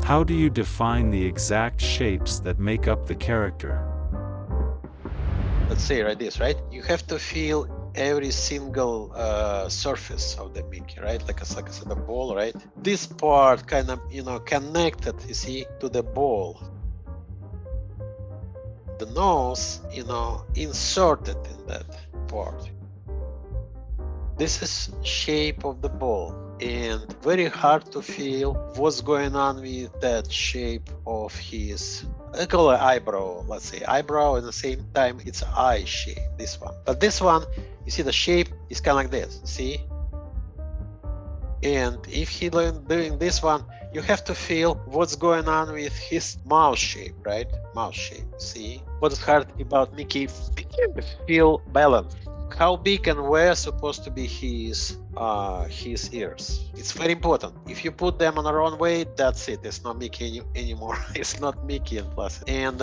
How do you define the exact shapes that make up the character? Let's say like this, right? You have to feel every single surface of the Mickey, right? Like I said, the ball, right? This part kind of, connected, you see, to the ball. The nose, inserted in that part. This is shape of the ball, and very hard to feel what's going on with that shape of his, I call it eyebrow, let's say eyebrow, at the same time it's eye shape, this one. But this one, you see the shape is kind of like this, see? And if he doing this one, you have to feel what's going on with his mouth shape, right? Mouth shape, see? What's hard about Mickey? Feel balance. How big and where supposed to be his ears? It's very important. If you put them on the wrong way, that's it. It's not Mickey anymore. It's not Mickey and plus. And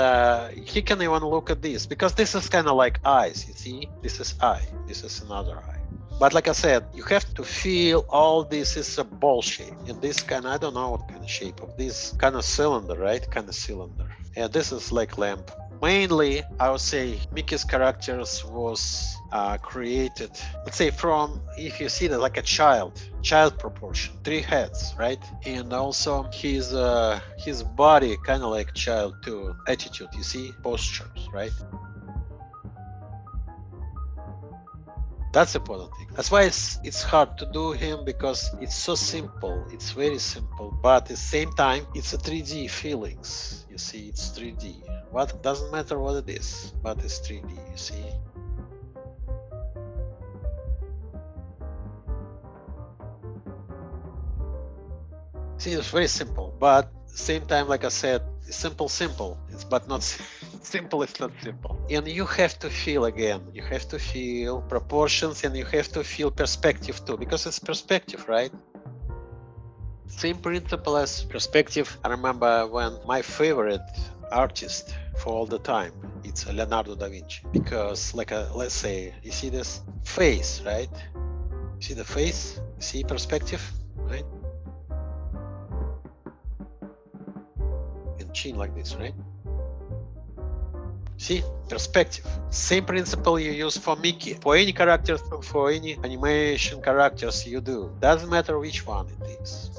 he can even look at this because this is kind of like eyes. You see, this is eye. This is another eye. But like I said, you have to feel all this is a ball shape. And this kind of, I don't know what kind of shape of this kind of cylinder, right? Kind of cylinder. And this is like lamp. Mainly, I would say Mickey's characters was created, let's say from, if you see that like a child proportion, 3 heads, right? And also his body kind of like child too, attitude, you see, postures, right? That's the important thing. That's why it's hard to do him because it's so simple. It's very simple, but at the same time, it's a 3D feelings. You see, it's 3D. What doesn't matter what it is, but it's 3D. You see. See, it's very simple, but same time, like I said, simple. It's but not simple. It's not simple. And you have to feel again. You have to feel proportions, and you have to feel perspective too, because it's perspective, right? Same principle as perspective. I remember when my favorite artist for all the time, it's Leonardo da Vinci, because like let's say you see this face, right? You see the face, you see perspective, right? And chin like this, right? See, perspective. Same principle you use for Mickey, for any characters, for any animation characters you do. Doesn't matter which one it is.